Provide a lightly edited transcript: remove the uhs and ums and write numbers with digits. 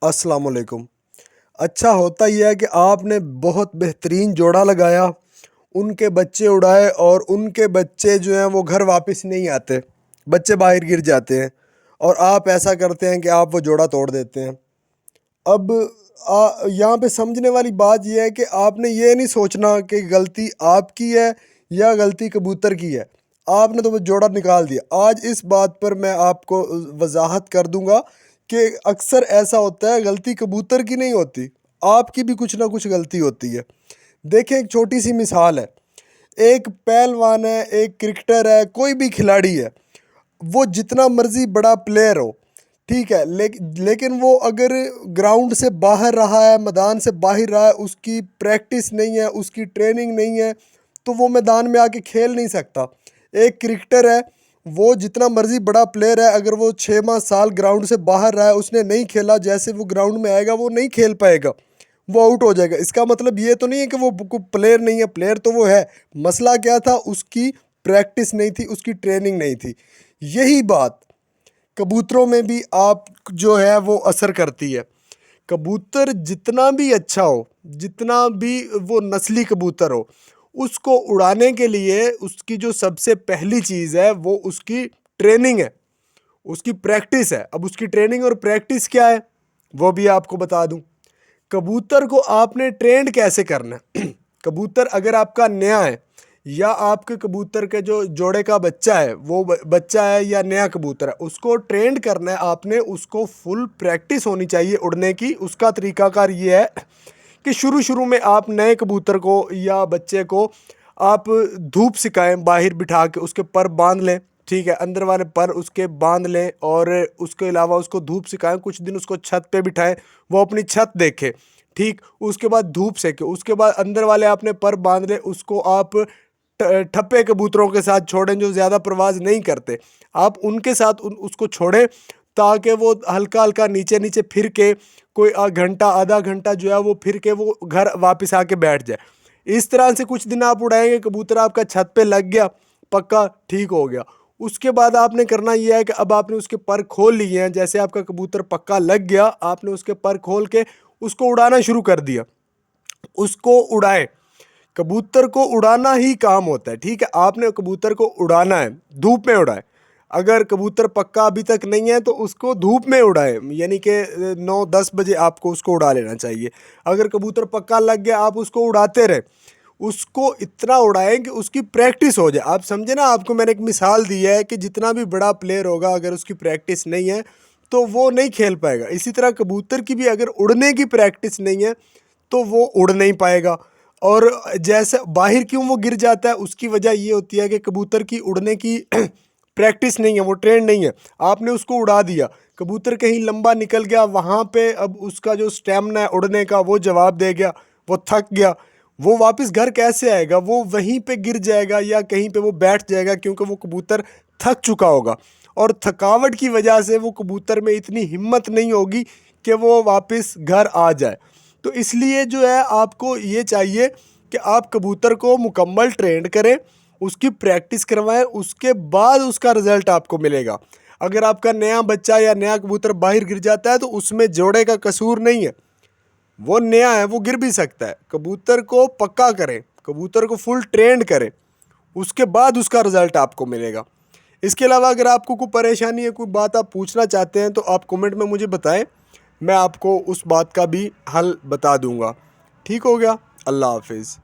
السلام علیکم۔ اچھا ہوتا یہ ہے کہ آپ نے بہت بہترین جوڑا لگایا، ان کے بچے اڑائے اور ان کے بچے جو ہیں وہ گھر واپس نہیں آتے، بچے باہر گر جاتے ہیں، اور آپ ایسا کرتے ہیں کہ آپ وہ جوڑا توڑ دیتے ہیں۔ اب یہاں پہ سمجھنے والی بات یہ ہے کہ آپ نے یہ نہیں سوچنا کہ غلطی آپ کی ہے یا غلطی کبوتر کی ہے، آپ نے تو وہ جوڑا نکال دیا۔ آج اس بات پر میں آپ کو وضاحت کر دوں گا کہ اکثر ایسا ہوتا ہے غلطی کبوتر کی نہیں ہوتی، آپ کی بھی کچھ نہ کچھ غلطی ہوتی ہے۔ دیکھیں ایک چھوٹی سی مثال ہے، ایک پہلوان ہے، ایک کرکٹر ہے، کوئی بھی کھلاڑی ہے، وہ جتنا مرضی بڑا پلیئر ہو، ٹھیک ہے، لیکن وہ اگر گراؤنڈ سے باہر رہا ہے، میدان سے باہر رہا ہے، اس کی پریکٹس نہیں ہے، اس کی ٹریننگ نہیں ہے، تو وہ میدان میں آ کے کھیل نہیں سکتا۔ ایک کرکٹر ہے، وہ جتنا مرضی بڑا پلیئر ہے، اگر وہ 6 ماہ سال گراؤنڈ سے باہر رہا ہے، اس نے نہیں کھیلا، جیسے وہ گراؤنڈ میں آئے گا وہ نہیں کھیل پائے گا، وہ آؤٹ ہو جائے گا۔ اس کا مطلب یہ تو نہیں ہے کہ وہ پلیئر نہیں ہے، پلیئر تو وہ ہے، مسئلہ کیا تھا، اس کی پریکٹس نہیں تھی، اس کی ٹریننگ نہیں تھی۔ یہی بات کبوتروں میں بھی آپ جو ہے وہ اثر کرتی ہے۔ کبوتر جتنا بھی اچھا ہو، جتنا بھی وہ نسلی کبوتر ہو، اس کو اڑانے کے لیے اس کی جو سب سے پہلی چیز ہے وہ اس کی ٹریننگ ہے، اس کی پریکٹس ہے۔ اب اس کی ٹریننگ اور پریکٹس کیا ہے وہ بھی آپ کو بتا دوں۔ کبوتر کو آپ نے ٹرینڈ کیسے کرنا ہے؟ کبوتر اگر آپ کا نیا ہے یا آپ کے کبوتر کے جو جوڑے کا بچہ ہے وہ بچہ ہے یا نیا کبوتر ہے، اس کو ٹرینڈ کرنا ہے آپ نے، اس کو فل پریکٹس ہونی چاہیے اڑنے کی۔ اس کا طریقہ کار یہ ہے کہ شروع میں آپ نئے کبوتر کو یا بچے کو آپ دھوپ سکھائیں، باہر بٹھا کے اس کے پر باندھ لیں، ٹھیک ہے، اندر والے پر اس کے باندھ لیں، اور اس کے علاوہ اس کو دھوپ سکھائیں، کچھ دن اس کو چھت پہ بٹھائیں، وہ اپنی چھت دیکھے، ٹھیک، اس کے بعد دھوپ سیکے، اس کے بعد اندر والے آپ نے پر باندھ لیں، اس کو آپ ٹھپے کبوتروں کے ساتھ چھوڑیں جو زیادہ پرواز نہیں کرتے، آپ ان کے ساتھ اس کو چھوڑیں تاکہ وہ ہلکا ہلکا نیچے پھر کے کوئی گھنٹہ آدھا گھنٹہ جو ہے وہ پھر کے وہ گھر واپس آ کے بیٹھ جائے۔ اس طرح سے کچھ دن آپ اڑائیں گے، کبوتر آپ کا چھت پہ لگ گیا، پکا ٹھیک ہو گیا۔ اس کے بعد آپ نے کرنا یہ ہے کہ اب آپ نے اس کے پر کھول لیے ہیں، جیسے آپ کا کبوتر پکا لگ گیا، آپ نے اس کے پر کھول کے اس کو اڑانا شروع کر دیا۔ اس کو اڑائیں، کبوتر کو اڑانا ہی کام ہوتا ہے، ٹھیک ہے، آپ نے کبوتر کو اڑانا ہے، دھوپ میں اڑائیں۔ اگر کبوتر پکا ابھی تک نہیں ہے تو اس کو دھوپ میں اڑائیں، یعنی کہ 9-10 بجے آپ کو اس کو اڑا لینا چاہیے۔ اگر کبوتر پکا لگ گیا آپ اس کو اڑاتے رہیں، اس کو اتنا اڑائیں کہ اس کی پریکٹس ہو جائے۔ آپ سمجھے نا، آپ کو میں نے ایک مثال دی ہے کہ جتنا بھی بڑا پلیئر ہوگا اگر اس کی پریکٹس نہیں ہے تو وہ نہیں کھیل پائے گا۔ اسی طرح کبوتر کی بھی اگر اڑنے کی پریکٹس نہیں ہے تو وہ اڑ نہیں پائے گا۔ اور جیسے باہر کیوں وہ گر جاتا ہے، اس کی وجہ یہ ہوتی ہے کہ کبوتر کی اڑنے کی پریکٹس نہیں ہے، وہ ٹرینڈ نہیں ہے، آپ نے اس کو اڑا دیا، کبوتر کہیں لمبا نکل گیا، وہاں پہ اب اس کا جو سٹیمنا ہے اڑنے کا وہ جواب دے گیا، وہ تھک گیا، وہ واپس گھر کیسے آئے گا؟ وہ وہیں پہ گر جائے گا یا کہیں پہ وہ بیٹھ جائے گا، کیونکہ وہ کبوتر تھک چکا ہوگا، اور تھکاوٹ کی وجہ سے وہ کبوتر میں اتنی ہمت نہیں ہوگی کہ وہ واپس گھر آ جائے۔ تو اس لیے جو ہے آپ کو یہ چاہیے کہ آپ کبوتر کو مکمل ٹرینڈ کریں، اس کی پریکٹس کروائیں، اس کے بعد اس کا رزلٹ آپ کو ملے گا۔ اگر آپ کا نیا بچہ یا نیا کبوتر باہر گر جاتا ہے تو اس میں جوڑے کا قصور نہیں ہے، وہ نیا ہے، وہ گر بھی سکتا ہے۔ کبوتر کو پکا کریں، کبوتر کو فل ٹرینڈ کریں، اس کے بعد اس کا رزلٹ آپ کو ملے گا۔ اس کے علاوہ اگر آپ کو کوئی پریشانی ہے، کوئی بات آپ پوچھنا چاہتے ہیں تو آپ کومنٹ میں مجھے بتائیں، میں آپ کو اس بات کا بھی حل بتا دوں گا۔ ٹھیک ہو گیا؟ اللہ حافظ۔